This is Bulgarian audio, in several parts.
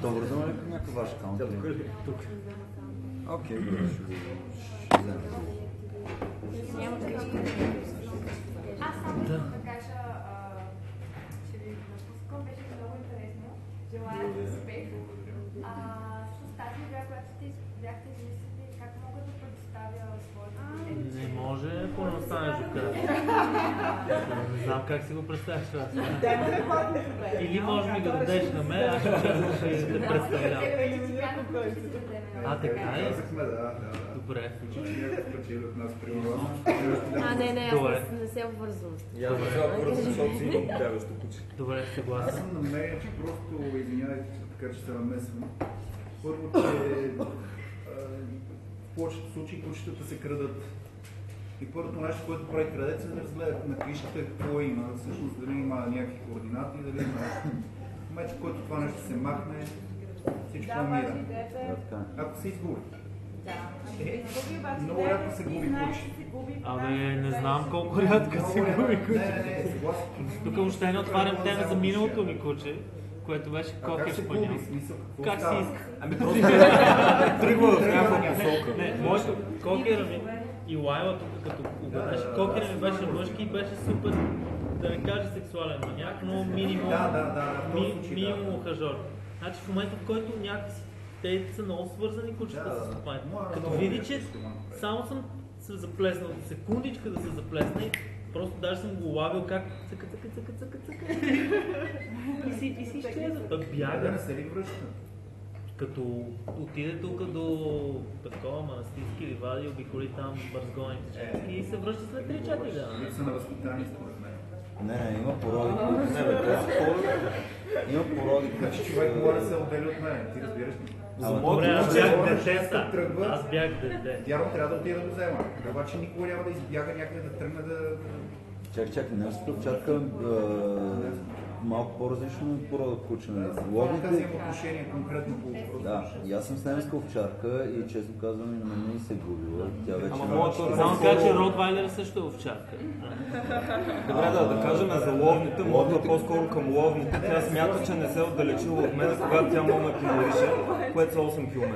То вързано ли към някакъв ваш акаунт? Тук. Окей, добре, ще вземем. Няма къща. Аз само да кажа, че ви напускам, беше много интересно. Желая ви успех. С тази игра, която бяхте измислили, как мога да предоставя своето видео? Не може, ако не останеш до края. Не знам как си го представяш това. Или може ми го дадеш на мен, аз ще те представлявам. А, така е? Добре. Не, аз не се обвързвам. Я не се обвързвам, защото си имам бягащо куче. Добре, Аз съгласен. съм на мнение, че просто, извинявайте, така че се намесвам. Първо, че в повечето случаи кучетата се крадат. И първото нещо, което прави крадец, е да разгледа на книжката какво има, всъщност дали има някакви координати, дали има. В момента, в който това нещо се махне, всичко умира. Ако се изгуби. Много рядко се губи куче. Абе, не знам колко рядко се губи куче. Не, съгласен. Тук въобще не отварям тема за миналото ми куче, което беше кокер шпанял. Как си иска? Ами просто тръгва в някаква посока. Не, моето кокера ми и Лайла тук като угадаш, кокера ми беше мъжки и беше супер, да не кажа сексуален маняк, но минимум ухажор. Значи в момента, в който някакси те са много свързани кучета с стопаните. Като види, че само съм се заплеснал, секундичка да се заплесна и просто даже съм го улавил как цъка. И си изчезва. Той бяга. Не се ли връща? Като отиде тук до такова манастирски ливади, обиколи там бързгоните и се връща след 3-4 дена. Липса на възпитание според мен. Не, има породи. Има породи, Значи човек мора да се отдели от мен, ти разбираш ли? Добре, аз бях дете, тръгва. аз бях дете. Вярно, трябва да отида да го взема. Обаче никога няма да избяга някъде да тръгне да... Чакай, немската овчарка малко по-различно порода куче. Това взема отношение конкретно по въпроса. Да, и аз съм с немска овчарка и честно казвам и на мен не се е губила. Тя вече... Само кажа, че Ротвайлер също е овчарка. Добре, да кажем за ловните, мога по-скоро към ловните. Тя смята, че не се е отдалечила от мен, когато тя ме кинорише, което са 8 км.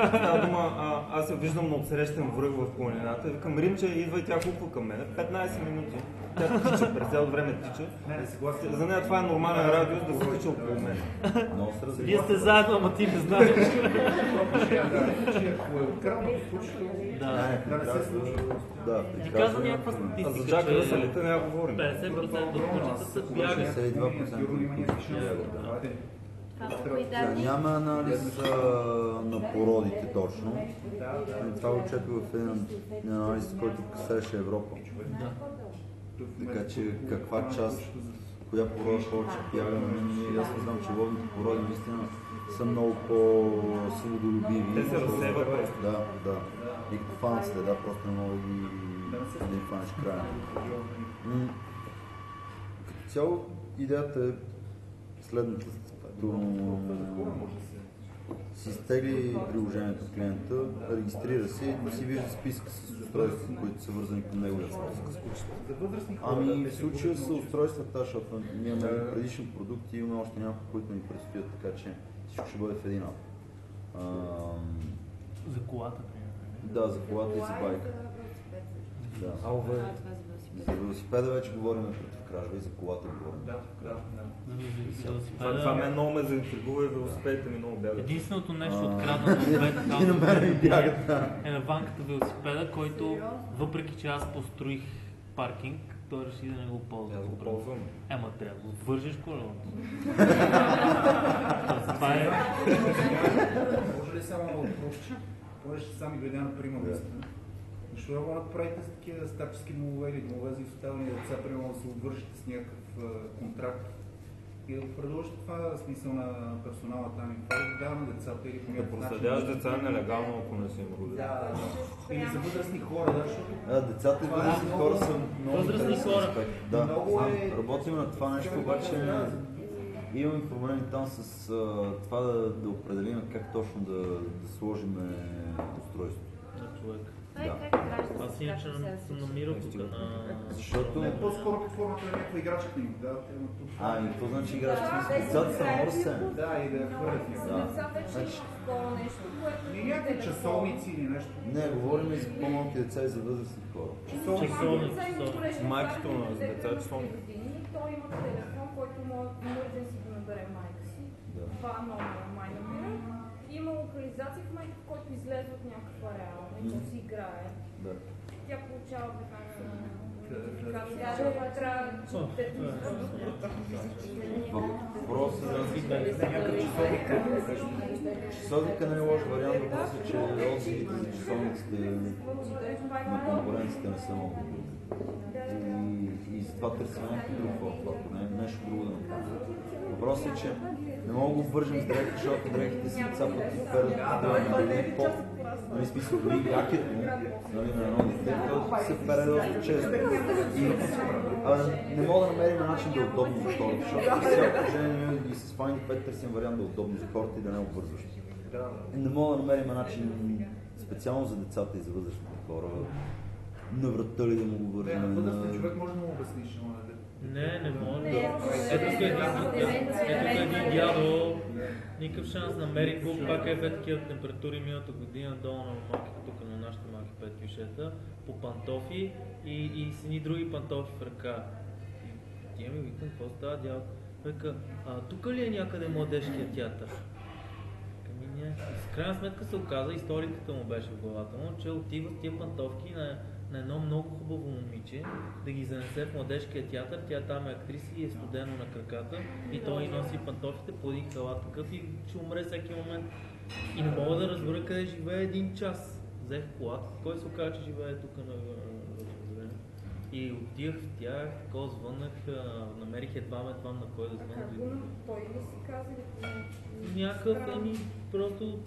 Става дума, аз я виждам на отсрещен връх в планината и викам, Римче, идва и тя хупва към мен. 15 минути. Тя тича, през цялото време тича. За нея това е нормален радиус да се тича около мен. Вие сте заедно, ама ти не знаеш. Ако е откраднато случило, да не се случи. Да, Ти казва някаква А за статистика, Джак че Ръселите не я говорим. 50% от кучетата бягат. 62%. Кои данни? Няма анализ на породите точно. Това го четох в един анализ, който касаеше Европа. Така че каква част, коя порода повече бяга, аз не знам, че ловните породи наистина са много по-свободолюбиви. Те се разсеват. Да. И като фанат сте, просто не мога да ги фанеш края. Като цяло идеята е следната. Си изтегли приложението клиента, регистрира се и си вижда списък с устройства, които са вързани към неговия списък. Ами в случая са устройствата, защото ние имаме предишни продукти и имаме още няколко, които ни предстоят, така че всичко ще бъде в един ап. За колата, да, за колата и за байка. Да. За велосипеда вече говорим против кражба и за колата говорим. Това мен много ме заинтригува и велосипедите ми много бягат. Единственото нещо откраднато от двете И на мен ми бягат, е на ванката велосипеда, който въпреки че аз построих паркинг, той реши да не го ползва. Аз го ползвам. Ема трябва да го вържеш колелото. Това е... Може ли само да въпросчи? Понеже сами гледа на прима наистина. Защо да го направите с такива старчески домове или домове за изоставени деца, примерно да се обвържете с някакъв контракт и да предложите това смисъл на персонала там и това да дава на децата или по Да някакъв начин. проследяваш деца нелегално, ако не си им родили. Да, или за възрастни хора, да, защото... Децата и възрастни хора са много Възрастни интересен хора. аспект. Да, работим на това нещо, обаче имаме проблеми там с това да определим как точно да сложим устройството. Това е Да. как граждански. Аз иначе съм намирал тук на... Защото... По-скоро под формата на някаква играчка книга, да. И какво значи играш с децата са на сцена? Да, и да я хвърлят. Да. Значи, такова нещо, което... И някакви часовници или нещо. Не, говорим и за по-малки деца и за възрастни хора. Майката на деца е часовник. Той има телефон, който може да си го набере майка си. Да. Два номера май намира. Има локализация в майка, в който излезе от някаква реална и то си играе. Да. Тя получава нотификация, Въпросът часовника не е лош вариант, въпросът е, че отзивите за часовниците на конкуренцията не са много добри. И затова търсим някакъв друг подход, не нещо друго да направим. Въпросът е, че не мога да го вържем с дрехите, защото дрехите си деца пък ги перат на пол. Нали, смисъл, дори якето на едно дете, то се пере доста често. Не мога да намерим начин да е удобно за хората, защото при всяко положение и с Find Pet търсим вариант да е удобно за хората и да не е обвързващо. Не мога да намерим начин специално за децата и за възрастните хора на врата ли да му го вържем. Възрастен човек може да му обясниш, но Не може. Ето един дядо, никакъв шанс, намери го, пак е такива температури миналата година, долу на малките, тук на нашите малки петюшета, по пантофи и с едни други пантофи в ръка. И тия ми викам, какво става дядо? Века, тук ли е някъде младежкият театър? Ами не. И с крайна сметка се оказа, историката му беше в главата му, че отива с тия пантофки на едно много хубаво момиче, да ги занесе в младежкия театър, тя там е актриса и е студено на краката и той й носи пантофите по един халат такъв и ще умре всеки момент. И не мога да разбера къде живее един час. Взех колата, кой се оказа, че живее тук на време. И отидах в тях, такова звъннах, намерих едва на кой да звънна. Той ли си каза ли? Някакъв, просто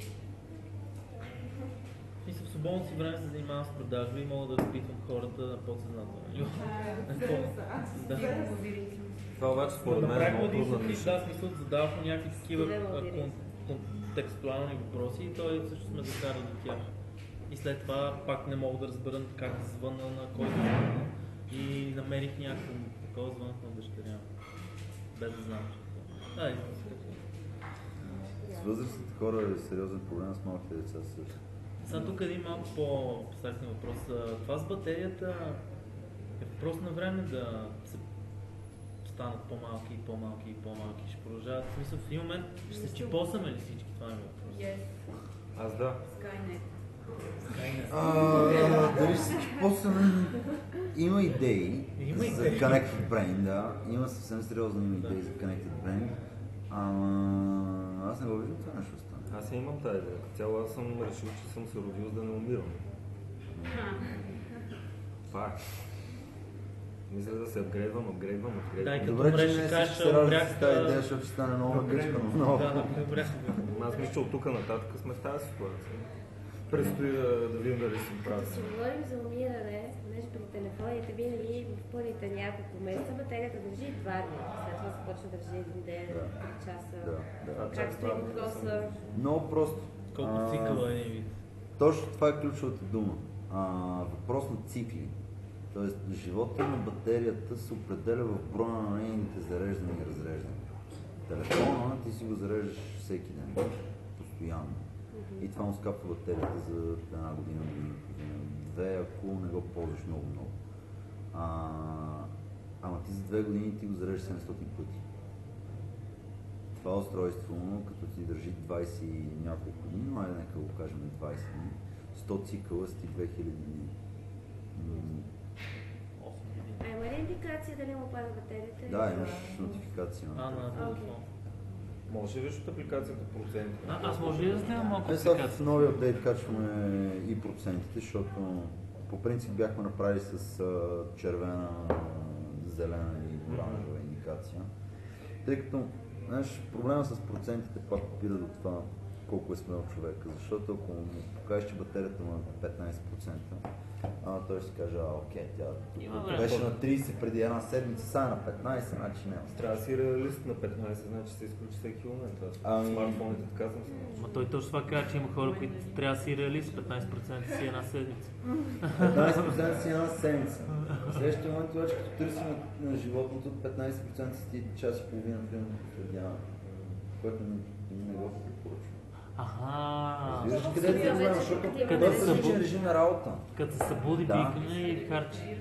в свободното си време се занимавам с продажби и мога да разпитвам хората на подсъзнателно. Това обаче според мен е много трудна ниша. Да, смисъл, задавах му някакви такива контекстуални въпроси и той също ме закара до тях. И след това пак не мога да разбера как да звънна на кой да звънна. И намерих някакво такова звънах на дъщеря. Без да знам. С възрастните хора е сериозен проблем, с малките деца също. Сега тук един малко по-абстрактен въпрос. Това с батерията е въпрос на време да се станат по-малки и по-малки и по-малки. Ще продължават. В смисъл, в един момент ще се чипосаме ли всички? Това е въпрос. Аз да. Дали се чипосаме? Има идеи за Connected Brain, да. Има съвсем сериозно идеи за Connected Brain. Аз не го виждам това нещо стане. Аз имам тази идея. Цяло аз съм решил, че съм се родил за да не умирам. Факт. Мисля да се апгрейдвам. Добре, че не си ще се радва с тази идея, защото ще стане много гъчкано. Аз мисля, че от тук нататък сме в тази ситуация. Предстои да видим дали си правя. Ще говорим за умиране, понеже при телефоните винаги в първите няколко месеца батерията държи 2 дни. След това започва да държи един ден, 3 часа. Как стои въпроса? Много просто. Колко цикъла е един вид? Точно това е ключовата дума. Въпрос на цикли. Тоест, живота на батерията се определя в броя на нейните зареждания и разреждания. Телефона ти си го зареждаш всеки ден, постоянно. И това му скапва батерията за една година, две, ако не го ползваш много. Ама ти за 2 години ти го зареждаш 700 пъти. Това устройство, като ти държи 20 и няколко години, айде нека го кажем 20 дни, 100 цикъла с ти 2000 дни. Има ли индикация дали му пада батерията? Да, имаш нотификация. На телефон. Може ли виж от апликацията проценти? Аз може ли да снимам малко Сега апликация? в новия апдейт качваме и процентите, защото по принцип бяхме направили с червена, зелена и оранжева индикация. Тъй като, знаеш, проблема с процентите пак опира до това. колко е смел човека, защото ако му покажеш, че батерията му е 15%, той ще каже, окей, тя беше на 30 преди една седмица, сега на 15, значи няма. Трябва да си реалист на 15, значи се изключи всеки момент. Смартфоните така съм се научил. Ма той точно това казва, че има хора, които трябва да си реалист, 15% си една седмица. 15% си една седмица. В следващия момент обаче, като търсим на животното, 15% си час и половина, примерно, следява, което не го препоръчвам. Аха. Виждаш къде е проблема, защото той е различен режим на работа. Като се събуди, пикне и харчи.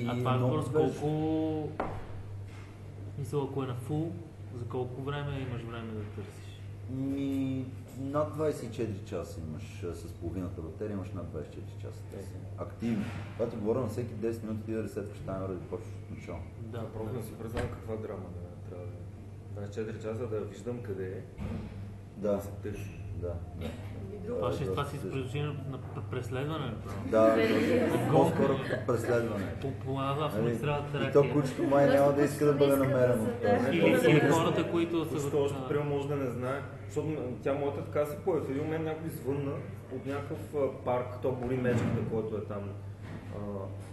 А това е хора с колко... Мисля, ако е на фул, за колко време имаш време да търсиш? Над 24 часа имаш с половината батерия, имаш над 24 часа. Активно. Когато говоря на всеки 10 минути, ти да ресеткаш таймера да почваш от начало. Да, просто да си представям каква драма да трябва да е. 24 часа да виждам къде е. Да. се търси. Да. Това си изпреждение на преследване, направо. Да, по-скоро като преследване. По автомагистралата Тракия. И то кучето май няма да иска да бъде намерено. Или хората, които са... Кучето още приема може да не знае, защото тя моята така се появи. В един момент някой звънна от някакъв парк, то гори мечката, който е там.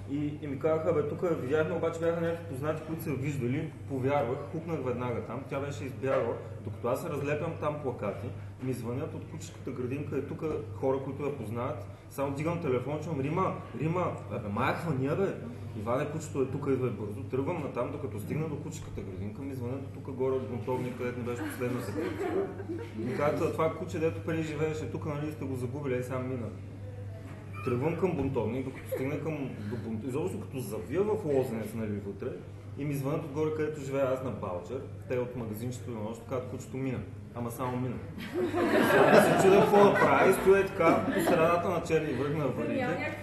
И ми казаха, бе, тук видяхме, обаче бяха някакви познати, които са виждали, повярвах, хукнах веднага там, тя беше избягала, докато аз се разлепям там плакати, ми звънят от кучешката градинка, е тук хора, които я познават, само дигам телефон, чувам, Рима, бе, мая хвания, бе, Иване, кучето е тук, идва бързо, тръгвам натам, докато стигна до кучешката градинка, ми звънят от тук горе от бунтовник, където не беше последната куча. Ми казват, това куче, дето преди живееше тук, нали сте го загубили, и сам мина. Тръгвам към бунтовник, докато стигна до бунтовник, изобщо като завия в Лозенец, нали, вътре, и ми звънят отгоре, където живея аз на Балчер, те от магазинчето на нощ, казват, кучето мина. Ама само мина. Аз се чудя какво да правя и стоя така по средата на черни връх на върните.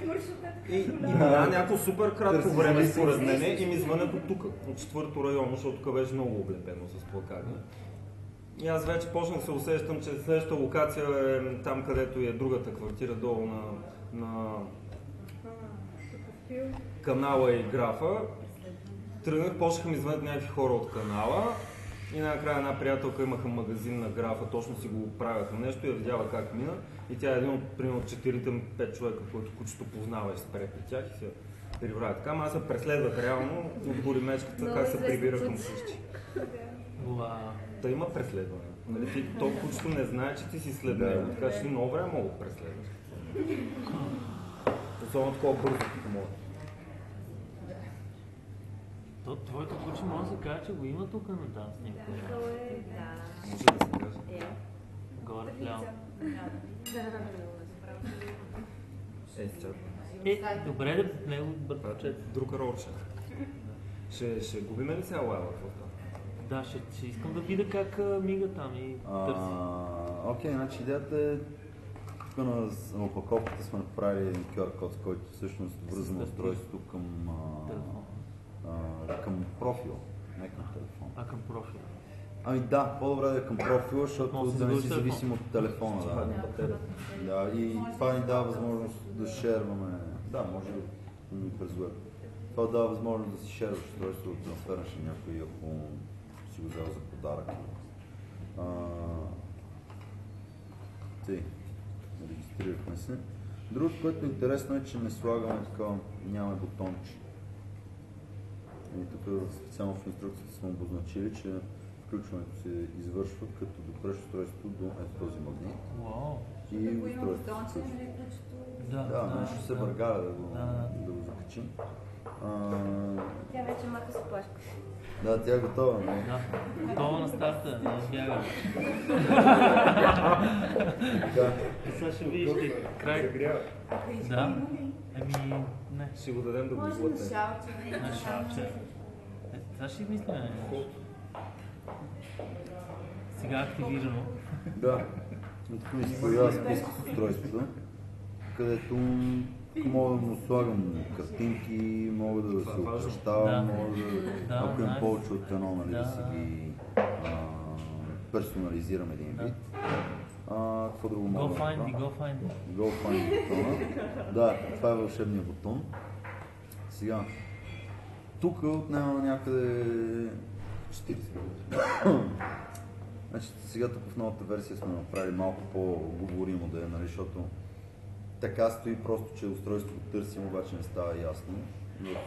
И мина някакво супер кратко време според мене и ми звънят от тук, от 4-то район, защото тук беше много облепено с плакати. И аз вече почнах се усещам, че следващата локация е там, където е другата квартира долу на канала и графа. Тръгнах, почнаха ми звънят някакви хора от канала и накрая една приятелка имаха магазин на графа, точно си го правяха нещо и я видяла как мина. И тя е един от примерно 4-5 човека, които кучето познава и спре при тях и се прибрава. Така, аз се преследвах реално от горимечката, как се прибира към къщи. Та има преследване. Нали, то кучето не знае, че ти си след него, така че ти много време мога да преследваш. Особено такова бързо, като мога. Твоето куче може да се каже, че го има тук на данс някой. Може да се каже. Горе вляво. Добре да него бърче. Друг ролче. Ще губиме ли сега лайва в това? Да, ще искам да видя как мига там и търси. Окей, значи идеята е тук на опаковката сме направили един QR код, с който всъщност връзваме устройството към профил, не към телефон. Към профил. Ами да, по-добре да е към профила, защото да не си зависим от телефона. Да, и това ни дава възможност да шерваме, да, може и през веб. Това дава възможност да си шерваш устройство, да трансфернеш на някой, ако си го взел за подарък. Регистрирахме се. Другото, което е интересно е, че не слагаме такова, нямаме бутонче. И тук специално в инструкцията сме обозначили, че включването се извършва като допреш устройството до този магнит. И устройството. Да, нещо се бъргаля да го закачим. Тя вече маха с плашка. Да, тя е готова. Да, готова на старта, не избяга. Сега ще видиш край. Да? Не. Ще го дадем да го излътне. На шалче. Това ще мисля, не? Сега активирано. Да. Тук ми се появява списък с устройството, където мога да му слагам картинки, мога да се обръщавам, мога да, ако им повече от едно, нали, да си ги персонализирам един вид. Какво друго мога да направя? Go find бутона. Да, това е вълшебният бутон. Сега, тук отнема някъде 40 минути. Значи, сега тук в новата версия сме направили малко по-говоримо да е, нали, защото така стои просто, че устройството търсим, обаче не става ясно.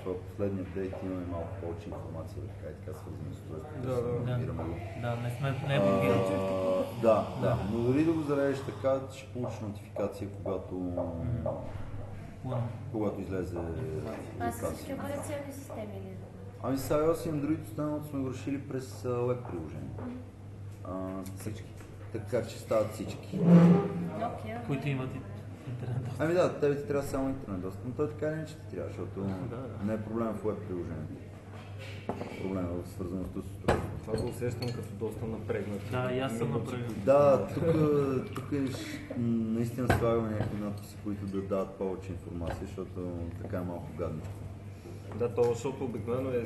В последния апдейт имаме малко повече информация, така и така свързано с устройството. Да. Да, не е блокирано. Да, но дори да го зарежеш така, ще получиш нотификация, когато излезе А с всички локация. операционни системи ли? Ами с iOS и Android останалото сме го решили през веб приложение. Всички. Така че стават всички. Nokia. Които имат интернет. Ами да, тебе ти трябва само интернет достъп, но той така или иначе ти трябва, защото не е проблем в веб приложението. Проблем е в свързаността с устройството. Това го усещам като доста напрегнат. Да, и аз съм напрегнат. Да, тук наистина слагаме някакви надписи, които да дават повече информация, защото така е малко гадничко. Да, то, защото обикновено е